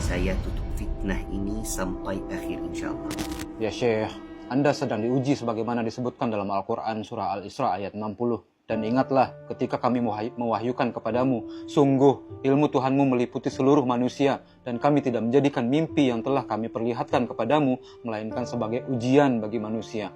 saya tutup fitnah ini sampai akhir insyaAllah. Ya Syekh, Anda sedang diuji sebagaimana disebutkan dalam Al-Quran surah Al-Isra ayat 60. Dan ingatlah ketika kami mewahyukan kepadamu, sungguh ilmu Tuhanmu meliputi seluruh manusia, dan kami tidak menjadikan mimpi yang telah kami perlihatkan kepadamu, melainkan sebagai ujian bagi manusia.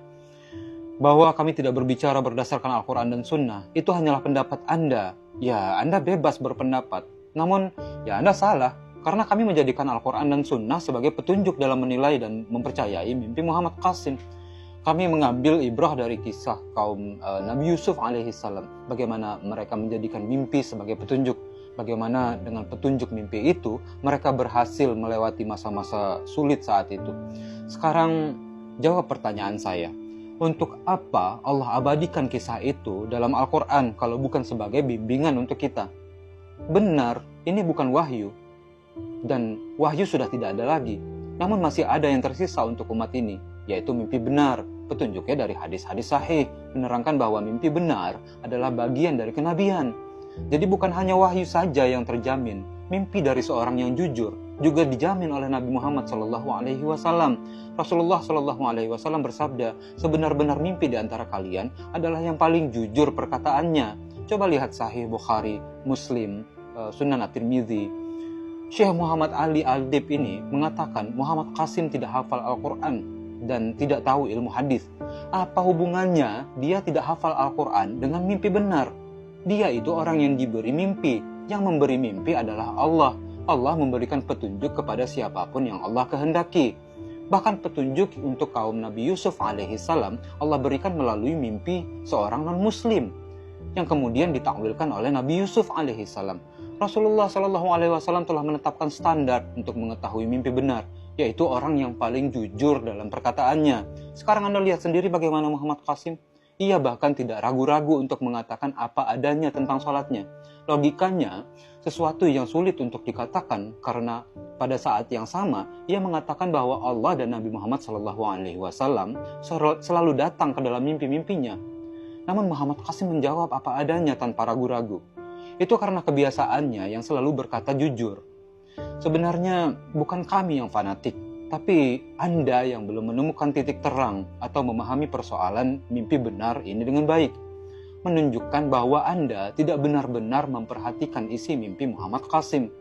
Bahwa kami tidak berbicara berdasarkan Al-Quran dan Sunnah, itu hanyalah pendapat Anda. Ya, Anda bebas berpendapat. Namun, ya Anda salah, karena kami menjadikan Al-Quran dan Sunnah sebagai petunjuk dalam menilai dan mempercayai mimpi Muhammad Qasim. Kami mengambil ibrah dari kisah kaum Nabi Yusuf alaihissalam. Bagaimana mereka menjadikan mimpi sebagai petunjuk. Bagaimana dengan petunjuk mimpi itu, mereka berhasil melewati masa-masa sulit saat itu. Sekarang, jawab pertanyaan saya. Untuk apa Allah abadikan kisah itu dalam Al-Quran kalau bukan sebagai bimbingan untuk kita? Benar, ini bukan wahyu. Dan wahyu sudah tidak ada lagi. Namun masih ada yang tersisa untuk umat ini, yaitu mimpi benar. Petunjuknya dari hadis-hadis sahih, menerangkan bahwa mimpi benar adalah bagian dari kenabian. Jadi bukan hanya wahyu saja yang terjamin, mimpi dari seorang yang jujur juga dijamin oleh Nabi Muhammad SAW. Rasulullah SAW bersabda, sebenar-benar mimpi di antara kalian adalah yang paling jujur perkataannya. Coba lihat Sahih Bukhari, Muslim, Sunan At-Tirmidzi. Syekh Muhammad Ali Al-Dib ini mengatakan Muhammad Qasim tidak hafal Al-Quran dan tidak tahu ilmu hadis. Apa hubungannya dia tidak hafal Al-Quran dengan mimpi benar? Dia itu orang yang diberi mimpi. Yang memberi mimpi adalah Allah. Allah memberikan petunjuk kepada siapapun yang Allah kehendaki. Bahkan petunjuk untuk kaum Nabi Yusuf alaihissalam Allah berikan melalui mimpi seorang non-muslim yang kemudian ditakwilkan oleh Nabi Yusuf alaihissalam. Rasulullah SAW telah menetapkan standar untuk mengetahui mimpi benar, yaitu orang yang paling jujur dalam perkataannya. Sekarang Anda lihat sendiri bagaimana Muhammad Qasim. Ia bahkan tidak ragu-ragu untuk mengatakan apa adanya tentang sholatnya. Logikanya, sesuatu yang sulit untuk dikatakan karena pada saat yang sama, ia mengatakan bahwa Allah dan Nabi Muhammad SAW selalu datang ke dalam mimpi-mimpinya. Namun Muhammad Qasim menjawab apa adanya tanpa ragu-ragu. Itu karena kebiasaannya yang selalu berkata jujur. Sebenarnya bukan kami yang fanatik, tapi Anda yang belum menemukan titik terang atau memahami persoalan mimpi benar ini dengan baik. Menunjukkan bahwa Anda tidak benar-benar memperhatikan isi mimpi Muhammad Qasim.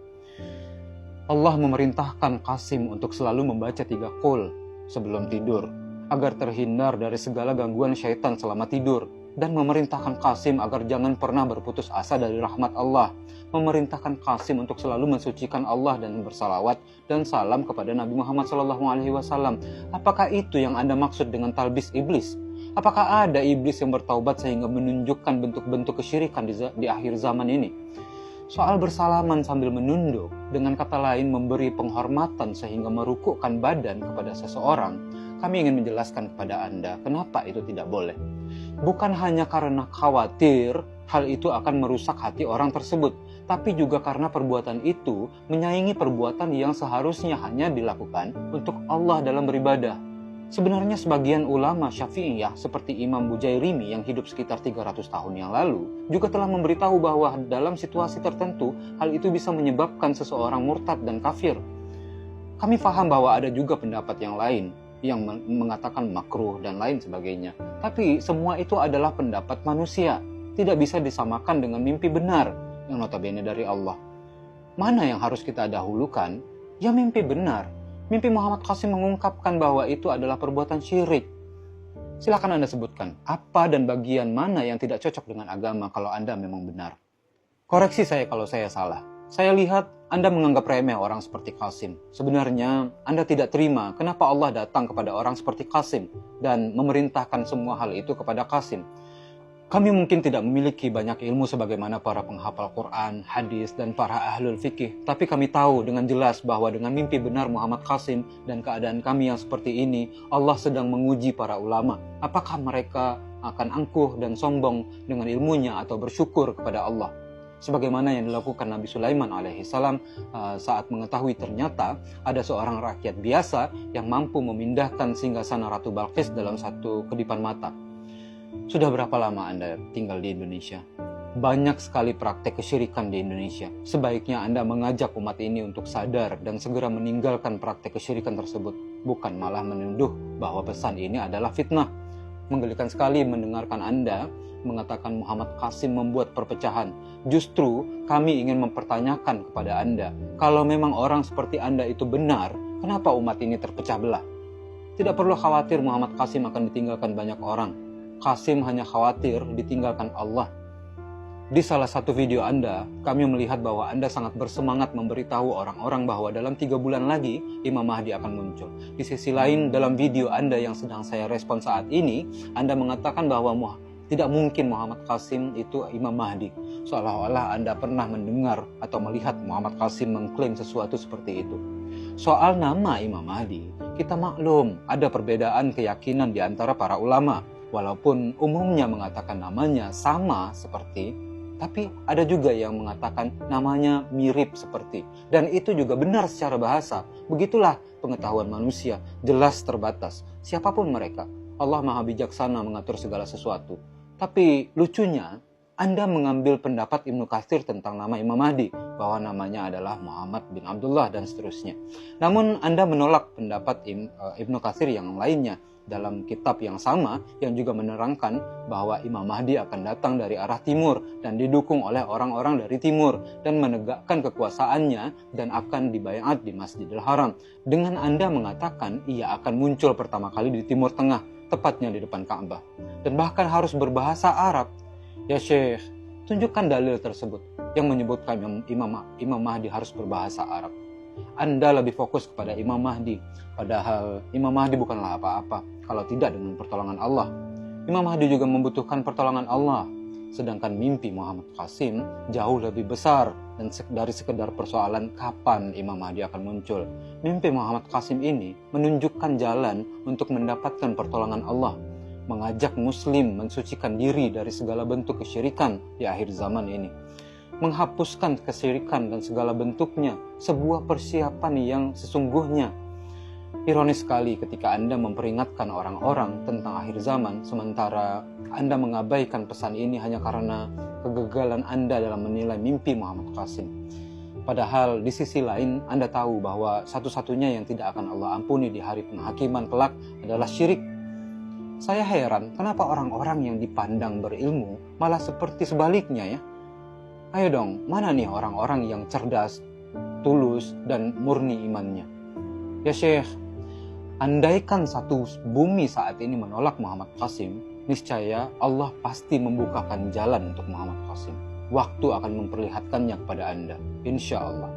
Allah memerintahkan Qasim untuk selalu membaca 3 qul sebelum tidur, agar terhindar dari segala gangguan syaitan selama tidur. Dan memerintahkan Qasim agar jangan pernah berputus asa dari rahmat Allah. Memerintahkan Qasim untuk selalu mensucikan Allah dan bersalawat dan salam kepada Nabi Muhammad SAW. Apakah itu yang Anda maksud dengan talbis iblis? Apakah ada iblis yang bertaubat sehingga menunjukkan bentuk-bentuk kesyirikan di akhir zaman ini? Soal bersalaman sambil menunduk, dengan kata lain memberi penghormatan sehingga merukukkan badan kepada seseorang, kami ingin menjelaskan kepada Anda kenapa itu tidak boleh. Bukan hanya karena khawatir hal itu akan merusak hati orang tersebut, tapi juga karena perbuatan itu menyaingi perbuatan yang seharusnya hanya dilakukan untuk Allah dalam beribadah. Sebenarnya sebagian ulama Syafi'iyah seperti Imam Bujairimi yang hidup sekitar 300 tahun yang lalu juga telah memberitahu bahwa dalam situasi tertentu hal itu bisa menyebabkan seseorang murtad dan kafir. Kami paham bahwa ada juga pendapat yang lain yang mengatakan makruh dan lain sebagainya. Tapi semua itu adalah pendapat manusia, tidak bisa disamakan dengan mimpi benar yang notabene dari Allah. Mana yang harus kita dahulukan? Ya mimpi benar. Mimpi Muhammad Qasim mengungkapkan bahwa itu adalah perbuatan syirik. Silakan Anda sebutkan, apa dan bagian mana yang tidak cocok dengan agama kalau Anda memang benar. Koreksi saya kalau saya salah. Saya lihat Anda menganggap remeh orang seperti Qasim. Sebenarnya Anda tidak terima kenapa Allah datang kepada orang seperti Qasim dan memerintahkan semua hal itu kepada Qasim. Kami mungkin tidak memiliki banyak ilmu sebagaimana para penghafal Quran, hadis, dan para ahlul fikih. Tapi kami tahu dengan jelas bahwa dengan mimpi benar Muhammad Qasim dan keadaan kami yang seperti ini, Allah sedang menguji para ulama. Apakah mereka akan angkuh dan sombong dengan ilmunya atau bersyukur kepada Allah? Sebagaimana yang dilakukan Nabi Sulaiman alaihissalam saat mengetahui ternyata ada seorang rakyat biasa yang mampu memindahkan singgasana Ratu Balqis dalam satu kedipan mata. Sudah berapa lama Anda tinggal di Indonesia? Banyak sekali praktek kesyirikan di Indonesia. Sebaiknya Anda mengajak umat ini untuk sadar dan segera meninggalkan praktek kesyirikan tersebut, bukan malah menuduh bahwa pesan ini adalah fitnah. Menggelikan sekali mendengarkan Anda mengatakan Muhammad Qasim membuat perpecahan. Justru kami ingin mempertanyakan kepada Anda, kalau memang orang seperti Anda itu benar, kenapa umat ini terpecah belah? Tidak perlu khawatir Muhammad Qasim akan ditinggalkan banyak orang. Qasim hanya khawatir ditinggalkan Allah. Di salah satu video Anda, kami melihat bahwa Anda sangat bersemangat memberitahu orang-orang bahwa dalam 3 bulan lagi Imam Mahdi akan muncul. Di sisi lain, dalam video Anda yang sedang saya respon saat ini, Anda mengatakan bahwa tidak mungkin Muhammad Qasim itu Imam Mahdi. Seolah-olah Anda pernah mendengar atau melihat Muhammad Qasim mengklaim sesuatu seperti itu. Soal nama Imam Mahdi, kita maklum ada perbedaan keyakinan di antara para ulama. Walaupun umumnya mengatakan namanya sama seperti, tapi ada juga yang mengatakan namanya mirip seperti. Dan itu juga benar secara bahasa. Begitulah pengetahuan manusia, jelas terbatas. Siapapun mereka, Allah Maha Bijaksana mengatur segala sesuatu. Tapi lucunya, Anda mengambil pendapat Ibnu Katsir tentang nama Imam Mahdi, bahwa namanya adalah Muhammad bin Abdullah dan seterusnya. Namun Anda menolak pendapat Ibnu Katsir yang lainnya dalam kitab yang sama yang juga menerangkan bahwa Imam Mahdi akan datang dari arah timur dan didukung oleh orang-orang dari timur dan menegakkan kekuasaannya dan akan dibayat di Masjidil Haram. Dengan Anda mengatakan ia akan muncul pertama kali di Timur Tengah, tepatnya di depan Ka'bah, dan bahkan harus berbahasa Arab. Ya Syekh, tunjukkan dalil tersebut yang menyebutkan Imam Mahdi harus berbahasa Arab. Anda lebih fokus kepada Imam Mahdi, padahal Imam Mahdi bukanlah apa-apa kalau tidak dengan pertolongan Allah. Imam Mahdi juga membutuhkan pertolongan Allah, sedangkan mimpi Muhammad Qasim jauh lebih besar dan dari sekedar persoalan kapan Imam Mahdi akan muncul. Mimpi Muhammad Qasim ini menunjukkan jalan untuk mendapatkan pertolongan Allah, mengajak muslim mensucikan diri dari segala bentuk kesyirikan di akhir zaman ini, menghapuskan kesyirikan dan segala bentuknya, sebuah persiapan yang sesungguhnya. Ironis sekali ketika Anda memperingatkan orang-orang tentang akhir zaman, sementara Anda mengabaikan pesan ini hanya karena kegagalan Anda dalam menilai mimpi Muhammad Qasim. Padahal di sisi lain Anda tahu bahwa satu-satunya yang tidak akan Allah ampuni di hari penghakiman kelak adalah syirik. Saya heran kenapa orang-orang yang dipandang berilmu malah seperti sebaliknya ya. Ayo dong, mana nih orang-orang yang cerdas, tulus, dan murni imannya? Ya Syekh, andaikan satu bumi saat ini menolak Muhammad Qasim, niscaya Allah pasti membukakan jalan untuk Muhammad Qasim. Waktu akan memperlihatkannya kepada Anda, insya Allah.